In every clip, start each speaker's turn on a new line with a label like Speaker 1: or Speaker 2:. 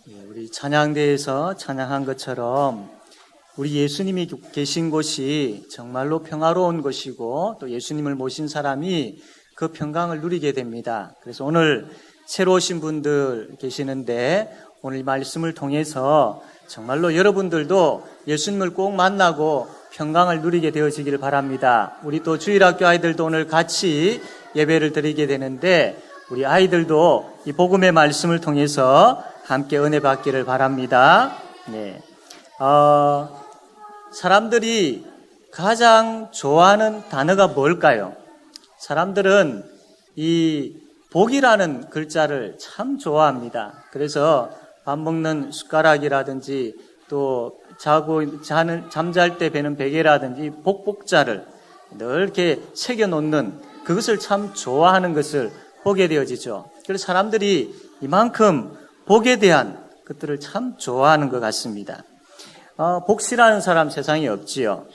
Speaker 1: 우리 찬양대에서 찬양한 것처럼 우리 예수님이 계신 곳이 정말로 평화로운 곳이고 또 예수님을 모신 사람이 그 평강을 누리게 됩니다. 그래서 오늘 새로 오신 분들 계시는데 오늘 말씀을 통해서 정말로 여러분들도 예수님을 꼭 만나고 평강을 누리게 되어지길 바랍니다. 우리 또 주일학교 아이들도 오늘 같이 예배를 드리게 되는데 우리 아이들도 이 복음의 말씀을 통해서 함께 은혜 받기를 바랍니다. 네. 사람들이 가장 좋아하는 단어가 뭘까요? 사람들은 이 복이라는 글자를 참 좋아합니다. 그래서 밥 먹는 숟가락이라든지 또 잠잘 때 베는 베개라든지 복복자를 늘 이렇게 새겨놓는 그것을 참 좋아하는 것을 보게 되어지죠. 그래서 사람들이 이만큼 복에 대한 것들을 참 좋아하는 것 같습니다. 복 싫어하는 사람 세상에 없지요.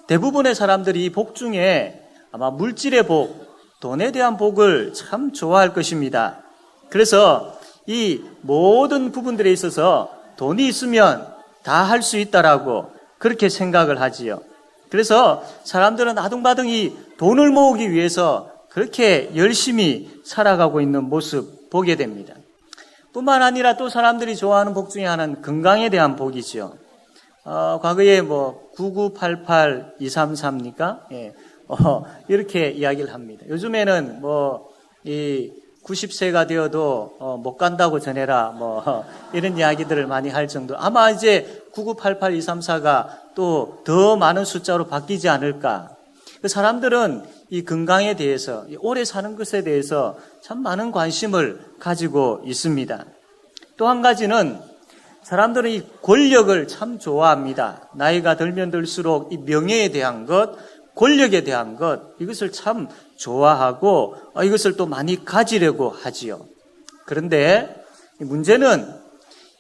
Speaker 1: 대부분의 사람들이 이 복 중에 아마 물질의 복, 돈에 대한 복을 참 좋아할 것입니다. 그래서 이 모든 부분들에 있어서 돈이 있으면 다 할 수 있다라고 그렇게 생각을 하지요. 그래서 사람들은 아둥바둥 이 돈을 모으기 위해서 그렇게 열심히 살아가고 있는 모습 보게 됩니다. 뿐만 아니라 또 사람들이 좋아하는 복 중에 하나는 건강에 대한 복이죠. 과거에 9988 233입니까? 예. 이렇게 이야기를 합니다. 요즘에는 이 90세가 되어도 못 간다고 전해라 이런 이야기들을 많이 할 정도. 아마 이제 9988 234가 또 더 많은 숫자로 바뀌지 않을까. 사람들은 이 건강에 대해서, 오래 사는 것에 대해서 참 많은 관심을 가지고 있습니다. 또 한 가지는 사람들은 이 권력을 참 좋아합니다. 나이가 들면 들수록 이 명예에 대한 것, 권력에 대한 것, 이것을 참 좋아하고 이것을 또 많이 가지려고 하지요. 그런데 문제는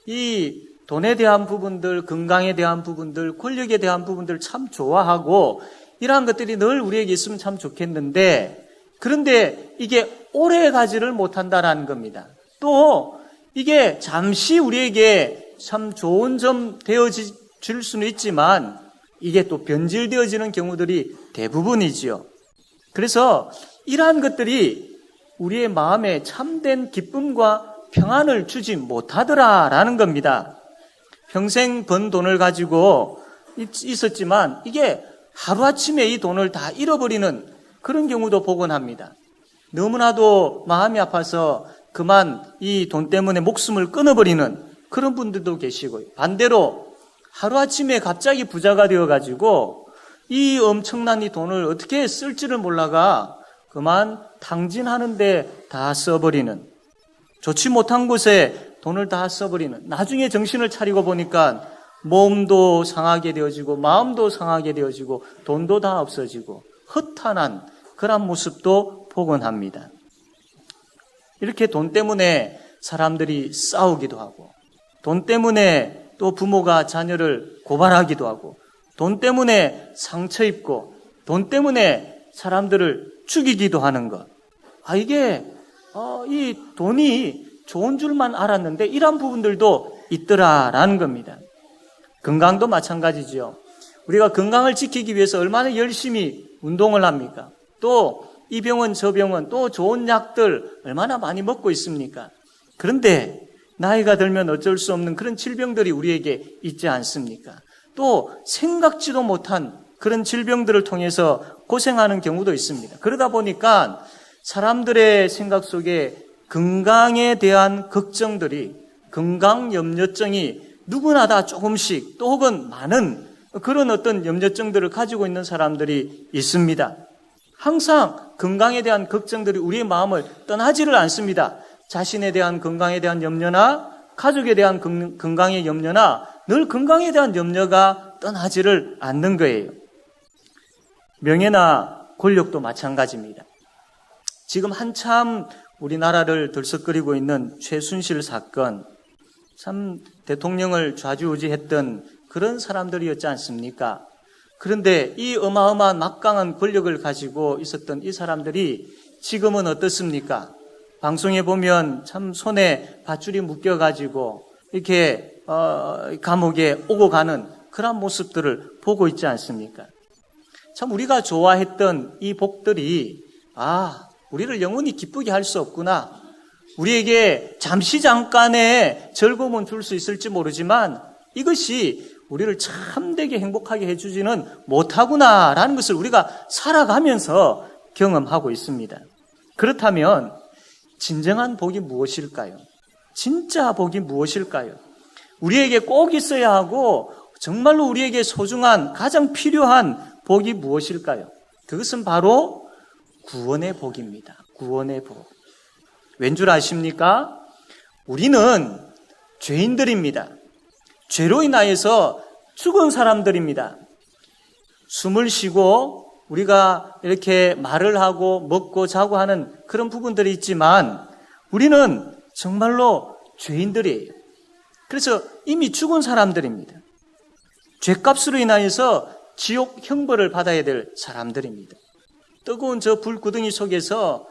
Speaker 1: 이 돈에 대한 부분들, 건강에 대한 부분들, 권력에 대한 부분들 참 좋아하고 이러한 것들이 늘 우리에게 있으면 참 좋겠는데 그런데 이게 오래 가지를 못한다라는 겁니다. 또 이게 잠시 우리에게 참 좋은 점 되어질 수는 있지만 이게 또 변질되어지는 경우들이 대부분이지요. 그래서 이러한 것들이 우리의 마음에 참된 기쁨과 평안을 주지 못하더라라는 겁니다. 평생 번 돈을 가지고 있었지만 이게 하루아침에 이 돈을 다 잃어버리는 그런 경우도 보곤 합니다. 너무나도 마음이 아파서 그만 이 돈 때문에 목숨을 끊어버리는 그런 분들도 계시고요. 반대로 하루아침에 갑자기 부자가 되어가지고 이 엄청난 이 돈을 어떻게 쓸지를 몰라가 그만 탕진하는데 다 써버리는, 좋지 못한 곳에 돈을 다 써버리는, 나중에 정신을 차리고 보니까 몸도 상하게 되어지고 마음도 상하게 되어지고 돈도 다 없어지고 허탄한 그런 모습도 보곤 합니다. 이렇게 돈 때문에 사람들이 싸우기도 하고 돈 때문에 또 부모가 자녀를 고발하기도 하고 돈 때문에 상처 입고 돈 때문에 사람들을 죽이기도 하는 것. 이게 이 돈이 좋은 줄만 알았는데 이런 부분들도 있더라라는 겁니다. 건강도 마찬가지죠. 우리가 건강을 지키기 위해서 얼마나 열심히 운동을 합니까? 또 이 병원 저 병원 또 좋은 약들 얼마나 많이 먹고 있습니까? 그런데 나이가 들면 어쩔 수 없는 그런 질병들이 우리에게 있지 않습니까? 또 생각지도 못한 그런 질병들을 통해서 고생하는 경우도 있습니다. 그러다 보니까 사람들의 생각 속에 건강에 대한 걱정들이, 건강 염려증이 누구나 다 조금씩 또 혹은 많은 그런 어떤 염려증들을 가지고 있는 사람들이 있습니다. 항상 건강에 대한 걱정들이 우리의 마음을 떠나지를 않습니다. 자신에 대한 건강에 대한 염려나 가족에 대한 건강의 염려나 늘 건강에 대한 염려가 떠나지를 않는 거예요. 명예나 권력도 마찬가지입니다. 지금 한참 우리나라를 들썩거리고 있는 최순실 사건, 참 대통령을 좌지우지했던 그런 사람들이었지 않습니까? 그런데 이 어마어마한 막강한 권력을 가지고 있었던 이 사람들이 지금은 어떻습니까? 방송에 보면 참 손에 밧줄이 묶여가지고 이렇게 감옥에 오고 가는 그런 모습들을 보고 있지 않습니까? 참 우리가 좋아했던 이 복들이 우리를 영원히 기쁘게 할 수 없구나. 우리에게 잠시 잠깐의 즐거움은 줄 수 있을지 모르지만 이것이 우리를 참되게 행복하게 해주지는 못하구나라는 것을 우리가 살아가면서 경험하고 있습니다. 그렇다면 진정한 복이 무엇일까요? 진짜 복이 무엇일까요? 우리에게 꼭 있어야 하고 정말로 우리에게 소중한 가장 필요한 복이 무엇일까요? 그것은 바로 구원의 복입니다. 구원의 복. 왠 줄 아십니까? 우리는 죄인들입니다. 죄로 인하여서 죽은 사람들입니다. 숨을 쉬고 우리가 이렇게 말을 하고 먹고 자고 하는 그런 부분들이 있지만 우리는 정말로 죄인들이에요. 그래서 이미 죽은 사람들입니다. 죄값으로 인하여서 지옥 형벌을 받아야 될 사람들입니다. 뜨거운 저 불구덩이 속에서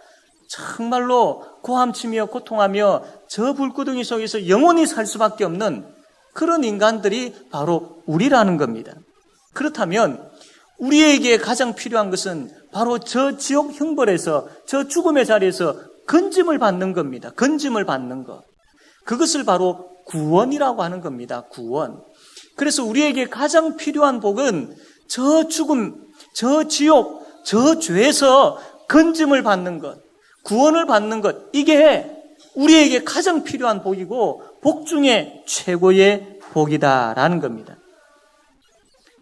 Speaker 1: 정말로 고함치며 고통하며 저 불구덩이 속에서 영원히 살 수밖에 없는 그런 인간들이 바로 우리라는 겁니다. 그렇다면 우리에게 가장 필요한 것은 바로 저 지옥 형벌에서 저 죽음의 자리에서 건짐을 받는 겁니다. 건짐을 받는 것. 그것을 바로 구원이라고 하는 겁니다. 구원. 그래서 우리에게 가장 필요한 복은 저 죽음, 저 지옥, 저 죄에서 건짐을 받는 것, 구원을 받는 것, 이게 우리에게 가장 필요한 복이고 복 중에 최고의 복이다라는 겁니다.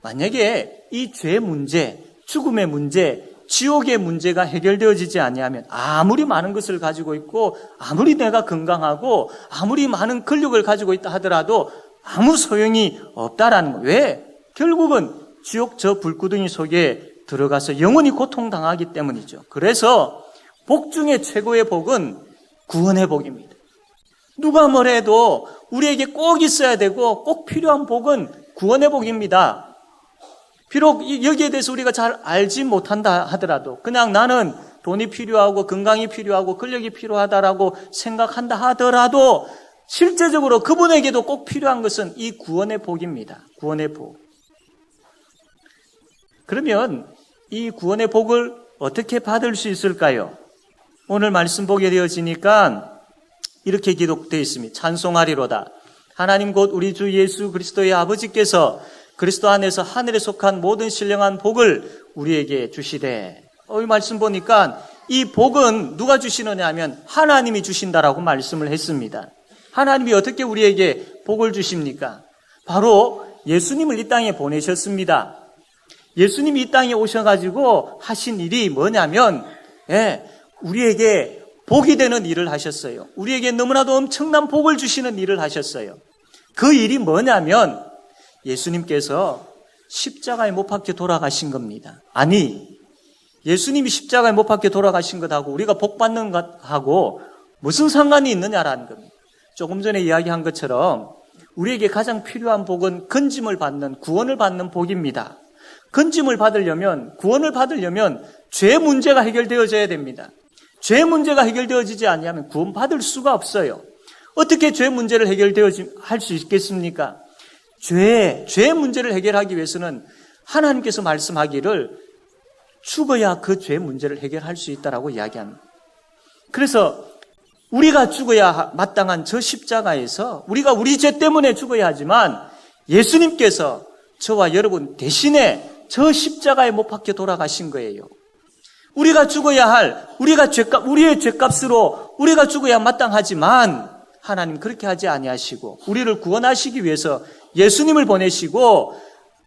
Speaker 1: 만약에 이 죄 문제, 죽음의 문제, 지옥의 문제가 해결되어지지 아니하면 아무리 많은 것을 가지고 있고 아무리 내가 건강하고 아무리 많은 권력을 가지고 있다 하더라도 아무 소용이 없다라는 거예요. 왜? 결국은 지옥 저 불구덩이 속에 들어가서 영원히 고통당하기 때문이죠. 그래서 복 중에 최고의 복은 구원의 복입니다. 누가 뭐래도 우리에게 꼭 있어야 되고 꼭 필요한 복은 구원의 복입니다. 비록 여기에 대해서 우리가 잘 알지 못한다 하더라도 그냥 나는 돈이 필요하고 건강이 필요하고 권력이 필요하다라고 생각한다 하더라도 실제적으로 그분에게도 꼭 필요한 것은 이 구원의 복입니다. 구원의 복. 그러면 이 구원의 복을 어떻게 받을 수 있을까요? 오늘 말씀 보게 되어지니까 이렇게 기록되어 있습니다. 찬송하리로다. 하나님 곧 우리 주 예수 그리스도의 아버지께서 그리스도 안에서 하늘에 속한 모든 신령한 복을 우리에게 주시되. 이 말씀 보니까 이 복은 누가 주시느냐 하면 하나님이 주신다라고 말씀을 했습니다. 하나님이 어떻게 우리에게 복을 주십니까? 바로 예수님을 이 땅에 보내셨습니다. 예수님이 이 땅에 오셔가지고 하신 일이 뭐냐면 우리에게 복이 되는 일을 하셨어요. 우리에게 너무나도 엄청난 복을 주시는 일을 하셨어요. 그 일이 뭐냐면 예수님께서 십자가에 못 박혀 돌아가신 겁니다. 아니, 예수님이 십자가에 못 박혀 돌아가신 것하고 우리가 복 받는 것하고 무슨 상관이 있느냐라는 겁니다. 조금 전에 이야기한 것처럼 우리에게 가장 필요한 복은 건짐을 받는, 구원을 받는 복입니다. 건짐을 받으려면, 구원을 받으려면 죄 문제가 해결되어져야 됩니다. 죄 문제가 해결되어지지 않으면 구원 받을 수가 없어요. 어떻게 죄 문제를 할 수 있겠습니까? 죄 문제를 해결하기 위해서는 하나님께서 말씀하기를 죽어야 그 죄 문제를 해결할 수 있다라고 이야기합니다. 그래서 우리가 죽어야 마땅한 저 십자가에서 우리가 우리 죄 때문에 죽어야 하지만 예수님께서 저와 여러분 대신에 저 십자가에 못 박혀 돌아가신 거예요. 우리가 죽어야 할 우리의 죄값으로 우리가 죽어야 마땅하지만 하나님 그렇게 하지 아니하시고 우리를 구원하시기 위해서 예수님을 보내시고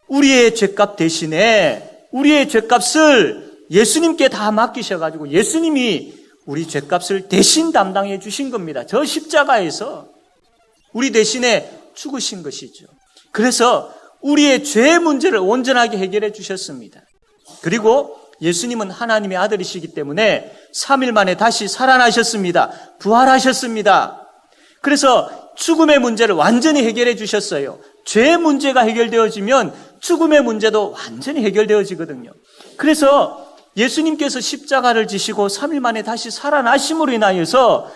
Speaker 1: 우리의 죄값 대신에 우리의 죄값을 예수님께 다 맡기셔가지고 예수님이 우리 죄값을 대신 담당해 주신 겁니다. 저 십자가에서 우리 대신에 죽으신 것이죠. 그래서 우리의 죄 문제를 온전하게 해결해 주셨습니다. 그리고 예수님은 하나님의 아들이시기 때문에 3일 만에 다시 살아나셨습니다. 부활하셨습니다. 그래서 죽음의 문제를 완전히 해결해 주셨어요. 죄 문제가 해결되어지면 죽음의 문제도 완전히 해결되어지거든요. 그래서 예수님께서 십자가를 지시고 3일 만에 다시 살아나심으로 인하여서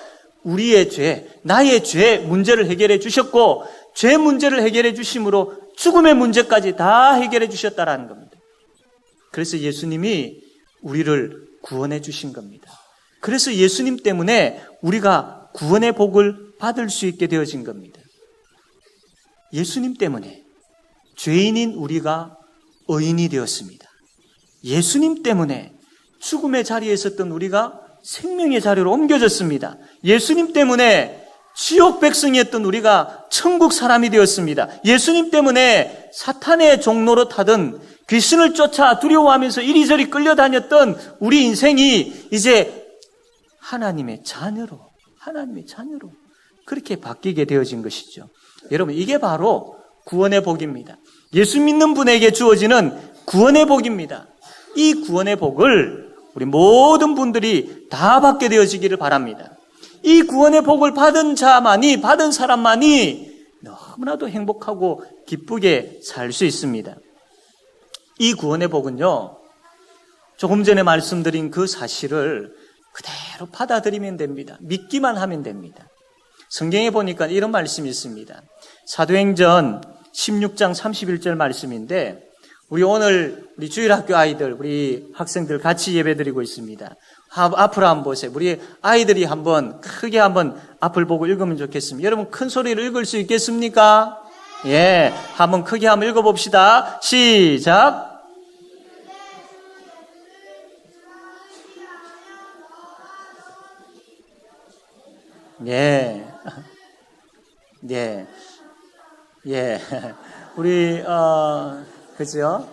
Speaker 1: 우리의 죄, 나의 죄 문제를 해결해 주셨고 죄 문제를 해결해 주심으로 죽음의 문제까지 다 해결해 주셨다라는 겁니다. 그래서 예수님이 우리를 구원해 주신 겁니다. 그래서 예수님 때문에 우리가 구원의 복을 받을 수 있게 되어진 겁니다. 예수님 때문에 죄인인 우리가 의인이 되었습니다. 예수님 때문에 죽음의 자리에 있었던 우리가 생명의 자리로 옮겨졌습니다. 예수님 때문에 지옥 백성이었던 우리가 천국 사람이 되었습니다. 예수님 때문에 사탄의 종로로 타던 귀신을 쫓아 두려워하면서 이리저리 끌려다녔던 우리 인생이 이제 하나님의 자녀로 그렇게 바뀌게 되어진 것이죠. 여러분, 이게 바로 구원의 복입니다. 예수 믿는 분에게 주어지는 구원의 복입니다. 이 구원의 복을 우리 모든 분들이 다 받게 되어지기를 바랍니다. 이 구원의 복을 받은 사람만이 너무나도 행복하고 기쁘게 살 수 있습니다. 이 구원의 복은요, 조금 전에 말씀드린 그 사실을 그대로 받아들이면 됩니다. 믿기만 하면 됩니다. 성경에 보니까 이런 말씀이 있습니다. 사도행전 16장 31절 말씀인데, 우리 주일학교 아이들, 우리 학생들 같이 예배드리고 있습니다. 앞을 한번 보세요. 우리 아이들이 크게 한번 앞을 보고 읽으면 좋겠습니다. 여러분, 큰 소리로 읽을 수 있겠습니까? 예, 한번 크게 한번 읽어봅시다. 시작. 예. 예. 예. 우리, 그죠?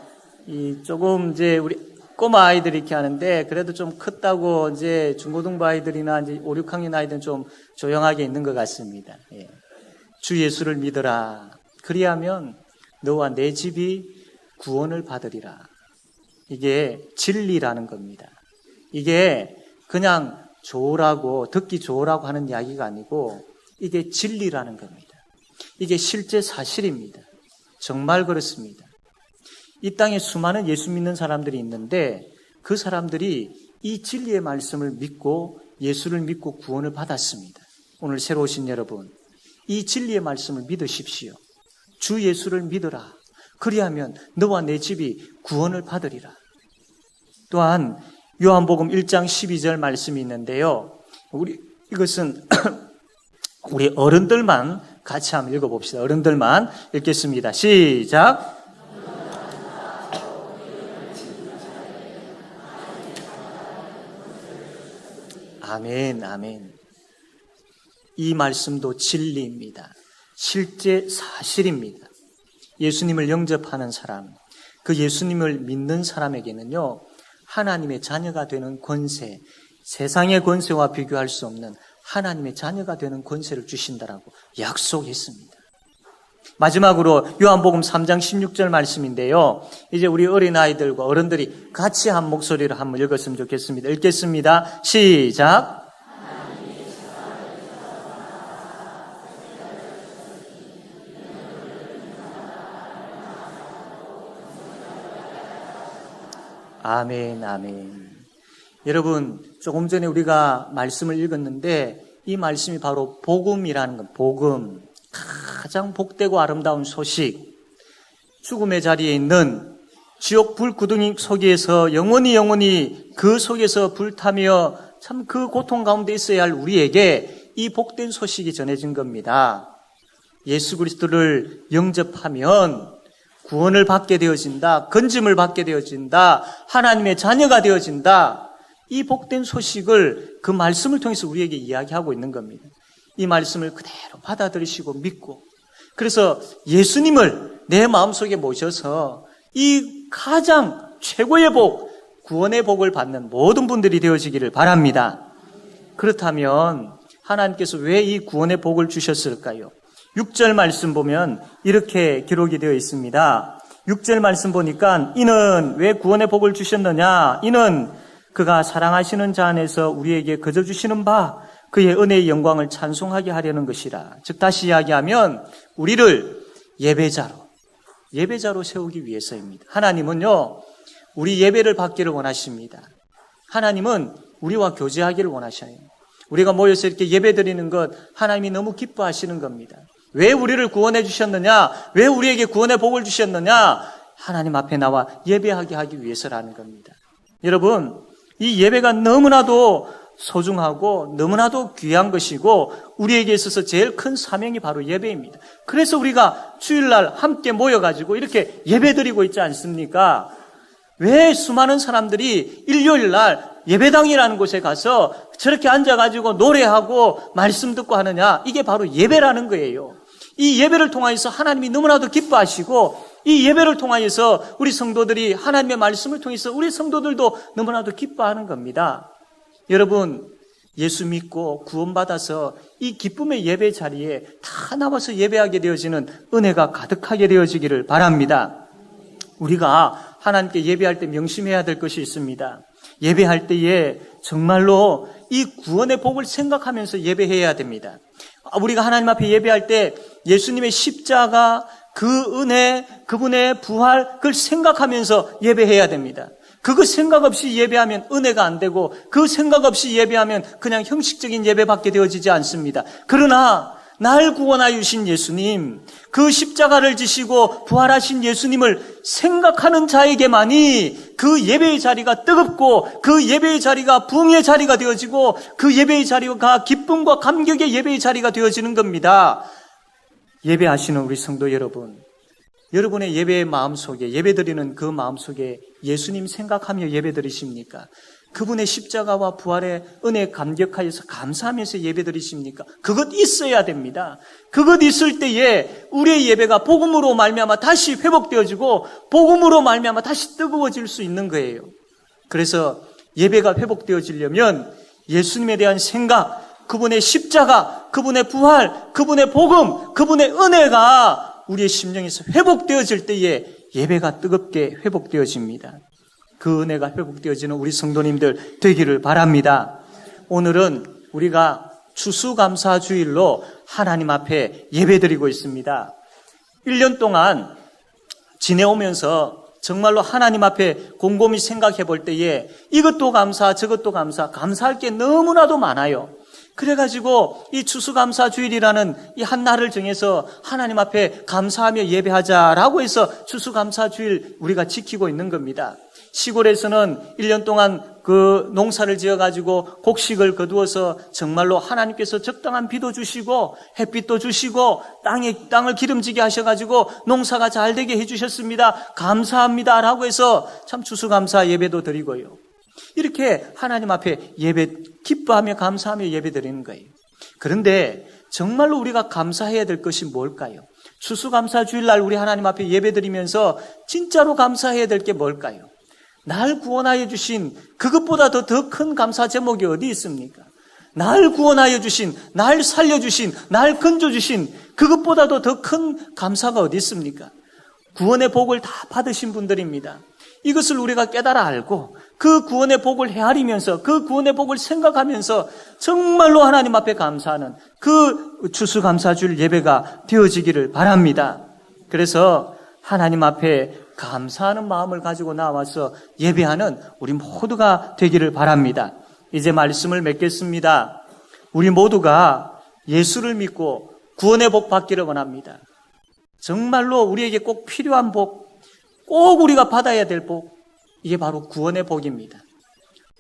Speaker 1: 조금 우리 꼬마 아이들이 이렇게 하는데, 그래도 좀 컸다고 이제 중고등부 아이들이나 이제 5, 6학년 아이들은 좀 조용하게 있는 것 같습니다. 예. 주 예수를 믿어라. 그리하면 너와 내 집이 구원을 받으리라. 이게 진리라는 겁니다. 이게 그냥 듣기 좋으라고 하는 이야기가 아니고, 이게 진리라는 겁니다. 이게 실제 사실입니다. 정말 그렇습니다. 이 땅에 수많은 예수 믿는 사람들이 있는데, 그 사람들이 이 진리의 말씀을 믿고 예수를 믿고 구원을 받았습니다. 오늘 새로 오신 여러분, 이 진리의 말씀을 믿으십시오. 주 예수를 믿어라. 그리하면 너와 내 집이 구원을 받으리라. 또한 요한복음 1장 12절 말씀이 있는데요. 이것은 우리 어른들만 같이 한번 읽어봅시다. 어른들만 읽겠습니다. 시작. 아멘, 아멘. 이 말씀도 진리입니다. 실제 사실입니다. 예수님을 영접하는 사람, 그 예수님을 믿는 사람에게는요, 하나님의 자녀가 되는 권세, 세상의 권세와 비교할 수 없는 하나님의 자녀가 되는 권세를 주신다라고 약속했습니다. 마지막으로 요한복음 3장 16절 말씀인데요. 이제 우리 어린아이들과 어른들이 같이 한 목소리로 한번 읽었으면 좋겠습니다. 읽겠습니다. 시작. 아멘, 아멘. 여러분, 조금 전에 우리가 말씀을 읽었는데 이 말씀이 바로 복음이라는 것, 복음. 가장 복되고 아름다운 소식. 죽음의 자리에 있는 지옥 불구덩이 속에서 영원히 그 속에서 불타며 참 그 고통 가운데 있어야 할 우리에게 이 복된 소식이 전해진 겁니다. 예수 그리스도를 영접하면 구원을 받게 되어진다. 건짐을 받게 되어진다. 하나님의 자녀가 되어진다. 이 복된 소식을 그 말씀을 통해서 우리에게 이야기하고 있는 겁니다. 이 말씀을 그대로 받아들이시고 믿고, 그래서 예수님을 내 마음속에 모셔서 이 가장 최고의 복, 구원의 복을 받는 모든 분들이 되어지기를 바랍니다. 그렇다면 하나님께서 왜 이 구원의 복을 주셨을까요? 6절 말씀 보면 이렇게 기록이 되어 있습니다. 6절 말씀 보니까 이는 왜 구원의 복을 주셨느냐? 이는 그가 사랑하시는 자 안에서 우리에게 거저 주시는 바 그의 은혜의 영광을 찬송하게 하려는 것이라. 즉 다시 이야기하면 우리를 예배자로 세우기 위해서입니다. 하나님은요, 우리 예배를 받기를 원하십니다. 하나님은 우리와 교제하기를 원하셔요. 우리가 모여서 이렇게 예배드리는 것 하나님이 너무 기뻐하시는 겁니다. 왜 우리를 구원해 주셨느냐? 왜 우리에게 구원의 복을 주셨느냐? 하나님 앞에 나와 예배하게 하기 위해서라는 겁니다. 여러분, 이 예배가 너무나도 소중하고 너무나도 귀한 것이고 우리에게 있어서 제일 큰 사명이 바로 예배입니다. 그래서 우리가 주일날 함께 모여가지고 이렇게 예배드리고 있지 않습니까? 왜 수많은 사람들이 일요일날 예배당이라는 곳에 가서 저렇게 앉아가지고 노래하고 말씀 듣고 하느냐? 이게 바로 예배라는 거예요. 이 예배를 통하여서 하나님이 너무나도 기뻐하시고 이 예배를 통하여서 우리 성도들이 하나님의 말씀을 통해서 우리 성도들도 너무나도 기뻐하는 겁니다. 여러분, 예수 믿고 구원받아서 이 기쁨의 예배 자리에 다 나와서 예배하게 되어지는 은혜가 가득하게 되어지기를 바랍니다. 우리가 하나님께 예배할 때 명심해야 될 것이 있습니다. 예배할 때에 정말로 이 구원의 복을 생각하면서 예배해야 됩니다. 우리가 하나님 앞에 예배할 때 예수님의 십자가, 그 은혜, 그분의 부활, 그걸 생각하면서 예배해야 됩니다. 그거 생각 없이 예배하면 은혜가 안 되고 그 생각 없이 예배하면 그냥 형식적인 예배밖에 되어지지 않습니다. 그러나 날 구원하여 주신 예수님, 그 십자가를 지시고 부활하신 예수님을 생각하는 자에게만이 그 예배의 자리가 뜨겁고 그 예배의 자리가 부흥의 자리가 되어지고 그 예배의 자리가 기쁨과 감격의 예배의 자리가 되어지는 겁니다. 예배하시는 우리 성도 여러분, 여러분의 예배의 마음속에, 예배드리는 그 마음속에 예수님 생각하며 예배드리십니까? 그분의 십자가와 부활의 은혜에 감격하여서 감사하면서 예배드리십니까? 그것 있어야 됩니다. 그것 있을 때에 우리의 예배가 복음으로 말미암아 다시 회복되어지고 복음으로 말미암아 다시 뜨거워질 수 있는 거예요. 그래서 예배가 회복되어지려면 예수님에 대한 생각, 그분의 십자가, 그분의 부활, 그분의 복음, 그분의 은혜가 우리의 심령에서 회복되어질 때에 예배가 뜨겁게 회복되어집니다. 그 은혜가 회복되어지는 우리 성도님들 되기를 바랍니다. 오늘은 우리가 추수감사주일로 하나님 앞에 예배드리고 있습니다. 1년 동안 지내오면서 정말로 하나님 앞에 곰곰이 생각해 볼 때에 이것도 감사, 저것도 감사, 감사할 게 너무나도 많아요. 그래가지고 이 추수감사주일이라는 이 한 날을 정해서 하나님 앞에 감사하며 예배하자라고 해서 추수감사주일 우리가 지키고 있는 겁니다. 시골에서는 1년 동안 그 농사를 지어가지고 곡식을 거두어서 정말로 하나님께서 적당한 비도 주시고 햇빛도 주시고 땅을 기름지게 하셔가지고 농사가 잘 되게 해주셨습니다. 감사합니다라고 해서 참 추수감사 예배도 드리고요. 이렇게 하나님 앞에 기뻐하며 감사하며 예배 드리는 거예요. 그런데 정말로 우리가 감사해야 될 것이 뭘까요? 추수감사 주일날 우리 하나님 앞에 예배 드리면서 진짜로 감사해야 될 게 뭘까요? 날 구원하여 주신 그것보다 더 큰 감사 제목이 어디 있습니까? 날 구원하여 주신, 날 살려주신, 날 건져주신 그것보다도 더 큰 감사가 어디 있습니까? 구원의 복을 다 받으신 분들입니다. 이것을 우리가 깨달아 알고 그 구원의 복을 헤아리면서 그 구원의 복을 생각하면서 정말로 하나님 앞에 감사하는 그 추수감사주일 예배가 되어지기를 바랍니다. 그래서 하나님 앞에 감사하는 마음을 가지고 나와서 예배하는 우리 모두가 되기를 바랍니다. 이제 말씀을 맺겠습니다. 우리 모두가 예수를 믿고 구원의 복 받기를 원합니다. 정말로 우리에게 꼭 필요한 복, 꼭 우리가 받아야 될 복, 이게 바로 구원의 복입니다.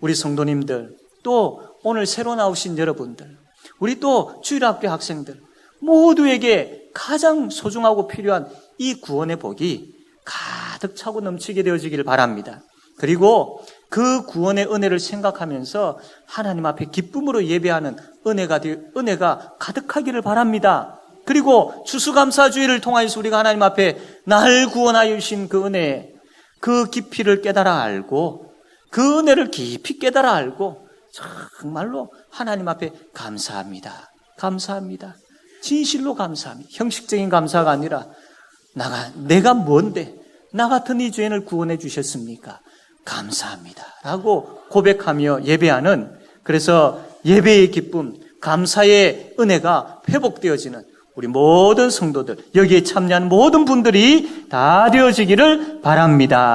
Speaker 1: 우리 성도님들, 또 오늘 새로 나오신 여러분들, 우리 또 주일학교 학생들 모두에게 가장 소중하고 필요한 이 구원의 복이 가득 차고 넘치게 되어지기를 바랍니다. 그리고 그 구원의 은혜를 생각하면서 하나님 앞에 기쁨으로 예배하는 은혜가 가득하기를 바랍니다. 그리고 추수감사주일을 통하여서 우리가 하나님 앞에 날 구원하여 주신 그 은혜, 그 깊이를 깨달아 알고 그 은혜를 깊이 깨달아 알고 정말로 하나님 앞에 감사합니다. 감사합니다. 진실로 감사합니다. 형식적인 감사가 아니라 내가 뭔데 나 같은 이 죄인을 구원해 주셨습니까? 감사합니다. 라고 고백하며 예배하는, 그래서 예배의 기쁨, 감사의 은혜가 회복되어지는 우리 모든 성도들, 여기에 참여한 모든 분들이 다 되어지기를 바랍니다.